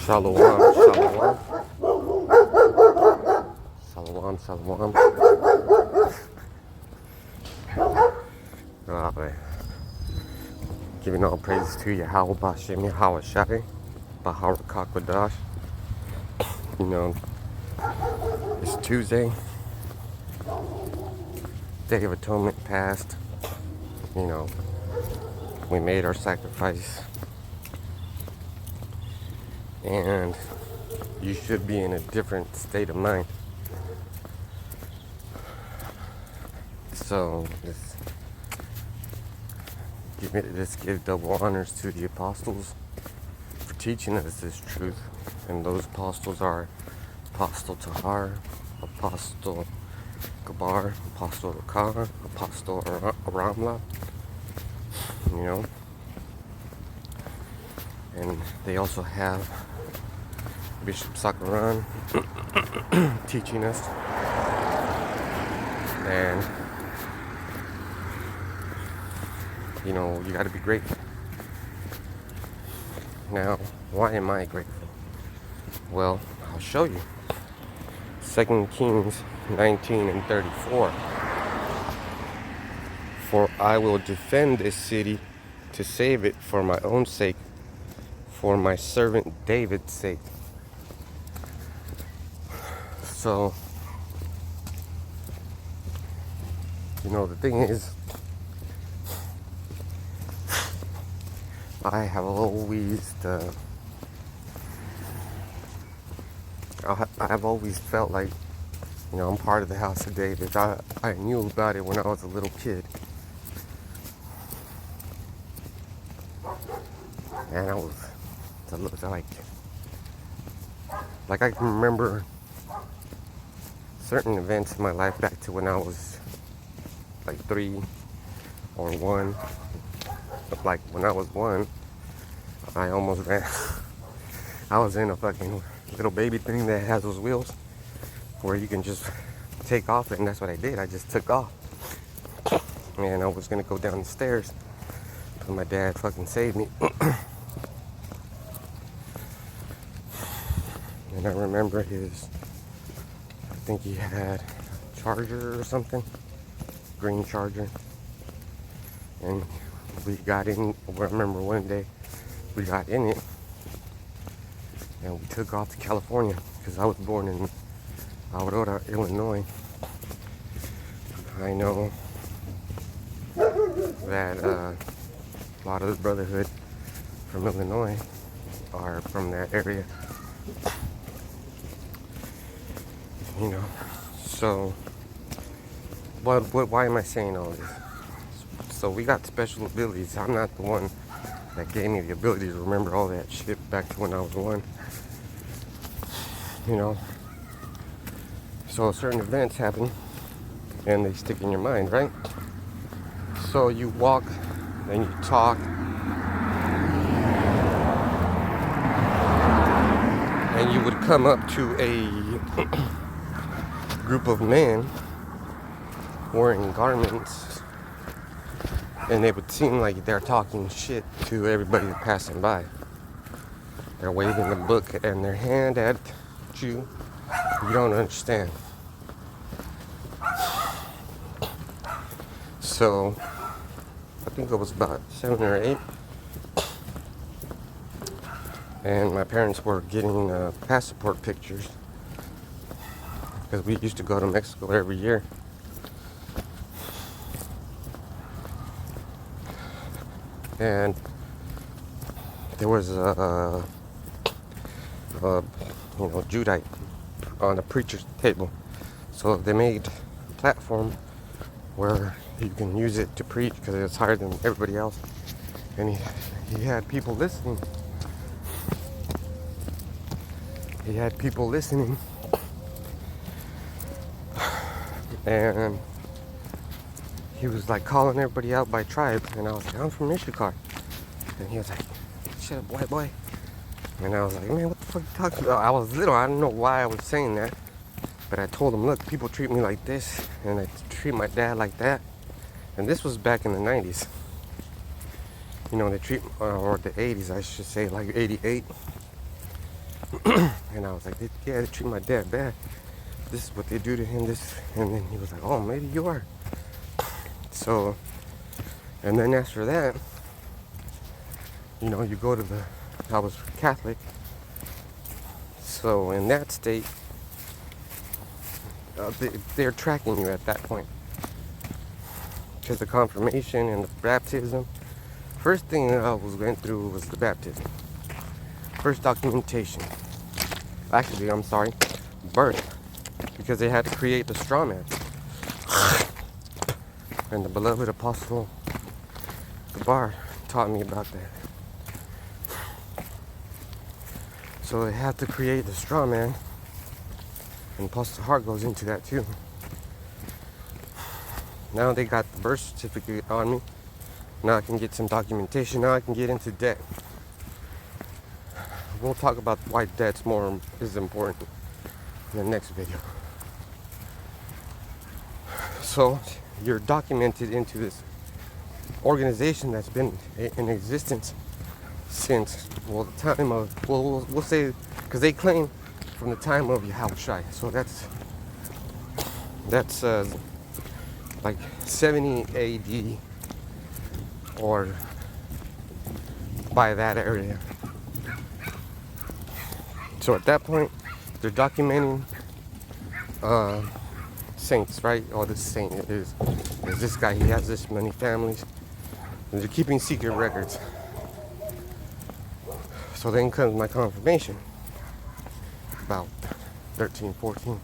Shalom, shalom, shalom, shalom. Man. Giving all praises to Yahweh Bashem, Yahweh Shai, Bahar Kakwadash. You know, it's Tuesday, Day of Atonement passed. You know, we made our sacrifice, and you should be in a different state of mind. So, let's give double honors to the apostles for teaching us this truth. And those apostles are Apostle Tahar, Apostle Gabar, Apostle Rakah, Apostle Ramla, you know. And they also have Bishop Sakaran teaching us. And, you know, you got to be grateful. Now, why am I grateful? Well, I'll show you. 2 Kings 19 and 34. For I will defend this city to save it for my own sake, for my servant David's sake. So, you know, the thing is, I have always felt like, you know, I'm part of the house of David. I knew about it when I was a little kid. And I was like I can remember certain events in my life back to when I was like 3 or 1. Like when I was 1, I almost ran. I was in a fucking little baby thing that has those wheels where you can just take off, and that's what I did. I just took off. And I was gonna go down the stairs, but my dad fucking saved me. And I remember I think he had a Charger or something, green Charger. And we got in, I remember one day we got in it and we took off to California, because I was born in Aurora, Illinois. I know that a lot of the Brotherhood from Illinois are from that area. You know, so why am I saying all this? So we got special abilities. I'm not the one that gave me the ability to remember all that shit back to when I was 1. You know, so certain events happen and they stick in your mind, right? So you walk and you talk and you would come up to a group of men wearing garments, and they would seem like they're talking shit to everybody passing by. They're waving a book and their hand at you. You don't understand. So, I think I was about 7 or 8. And my parents were getting passport pictures, because we used to go to Mexico every year. And there was a Judite on a preacher's table. So they made a platform where you can use it to preach, because it's higher than everybody else. And he had people listening. He had people listening. And he was like calling everybody out by tribe. And I was like, I'm from Ishikar. And he was like, shut up, white boy. And I was like, man, what the fuck are you talking about? I was little, I don't know why I was saying that. But I told him, look, people treat me like this, and they treat my dad like that. And this was back in the 90s. You know, they treat, or the 80s, I should say, like 88. And I was like, yeah, they treat my dad bad. This is what they do to him. This, and then he was like, oh, maybe you are. So, and then after that, you know, you go to the, I was Catholic. So in that state, they're tracking you at that point. Because the confirmation and the baptism, first thing that I was going through was the baptism. First documentation. Actually, I'm sorry, birth. Because they had to create the straw man. And the beloved apostle, the bar, taught me about that. So they had to create the straw man. And Apostle Hart goes into that too. Now they got the birth certificate on me. Now I can get some documentation. Now I can get into debt. We'll talk about why debt's is important in the next video. So you're documented into this organization that's been in existence since, well, the time of, well, we'll say, because they claim from the time of Yahushua. So that's like 70 AD or by that area. So at that point, they're documenting saints, right? Oh, this saint is this guy. He has this many families. And they're keeping secret records. So then comes my confirmation. About 13, 14,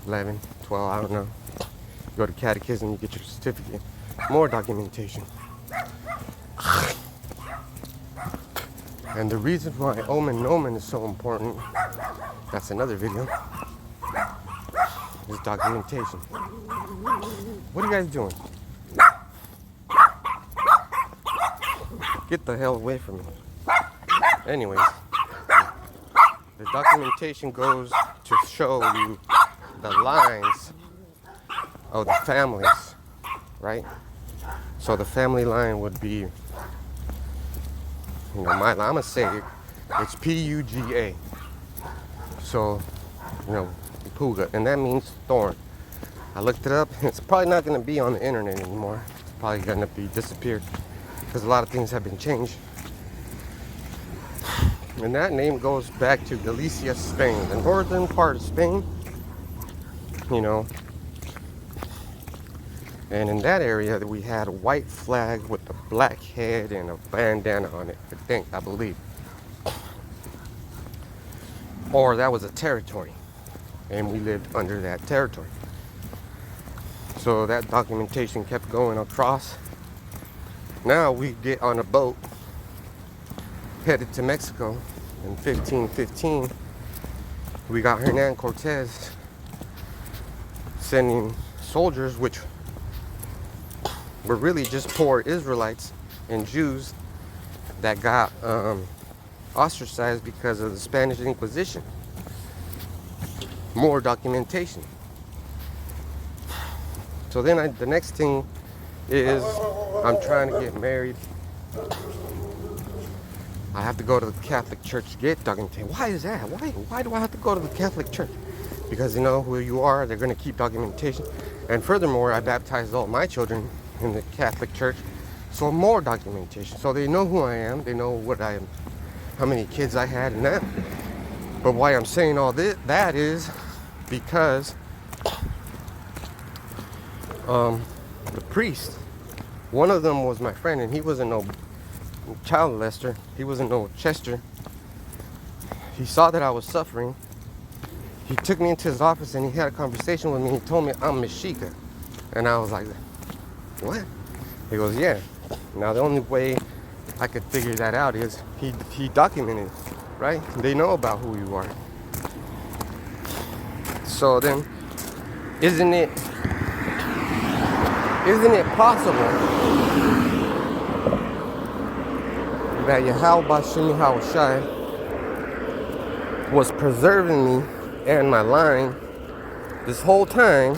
11, 12, I don't know. You go to catechism, you get your certificate. More documentation. And the reason why Omen Nomen is so important, that's another video, is documentation. What are you guys doing? Get the hell away from me. Anyways, the documentation goes to show you the lines of the families, right? So the family line would be, you know, I'm gonna say it's P-U-G-A. So, you know, Puga, and that means thorn. I looked it up. It's probably not gonna be on the internet anymore. It's probably gonna be disappeared because a lot of things have been changed. And that name goes back to Galicia, Spain, the northern part of Spain, you know. And in that area, we had a white flag with a black head and a bandana on it, I believe. Or that was a territory, and we lived under that territory. So that documentation kept going across. Now we get on a boat headed to Mexico in 1515. We got Hernan Cortez sending soldiers, which were really just poor Israelites and Jews that got ostracized because of the Spanish Inquisition. More documentation. So then the next thing is I'm trying to get married. I have to go to the Catholic Church to get documentation. Why is that? Why do I have to go to the Catholic Church? Because you know who you are, they're going to keep documentation. And furthermore, I baptized all my children in the Catholic Church. So more documentation. So they know who I am. They know what I am, how many kids I had and that. But why I'm saying all this, that is because the priest, one of them was my friend, and he wasn't no child molester. He wasn't no Chester. He saw that I was suffering. He took me into his office and he had a conversation with me. He told me I'm Mexica. And I was like, what? He goes, yeah. Now the only way I could figure that out is he documented, right? They know about who you are. So then, isn't it possible that Yahweh Bashim Yahushai was preserving me and my line this whole time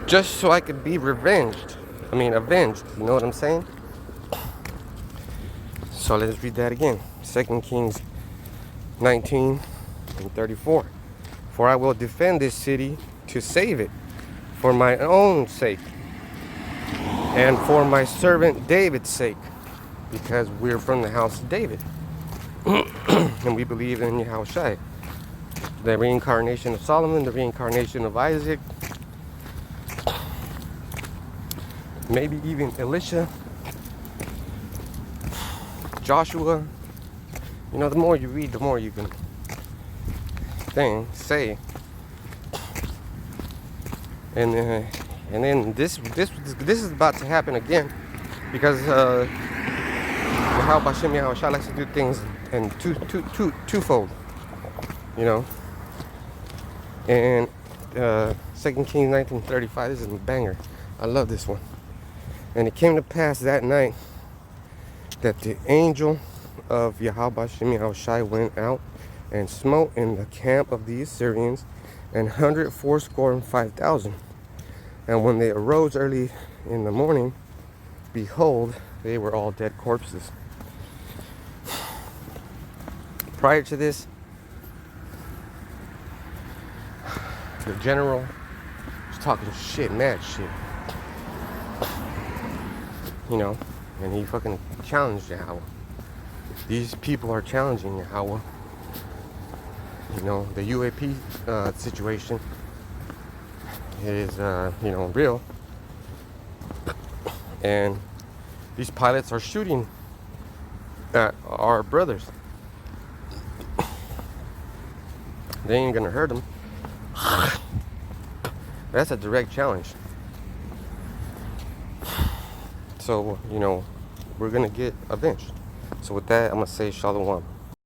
just so I could be avenged, you know what I'm saying? So let's read that again. 2 Kings 19 and 34. For I will defend this city to save it for my own sake and for my servant David's sake, because we're from the house of David and we believe in Yahushua, the reincarnation of Solomon, the reincarnation of Isaac, maybe even Elisha, Joshua. You know, the more you read, the more you can say. And then this is about to happen again, because Yahweh Bashem Yahushua likes to do things in twofold, you know. And 2 Kings 19:35, this is a banger. I love this one. And it came to pass that night that the angel of Yahweh Bashem Yahushua went out and smote in the camp of the Assyrians 185,000. And when they arose early in the morning, behold, they were all dead corpses. Prior to this, the general was talking shit, mad shit. You know, and he fucking challenged Yahweh. These people are challenging Yahweh. You know, the UAP situation is, you know, real. And these pilots are shooting at our brothers. They ain't gonna hurt them. That's a direct challenge. So, you know, we're gonna get avenged. So with that, I'm gonna say Shalom.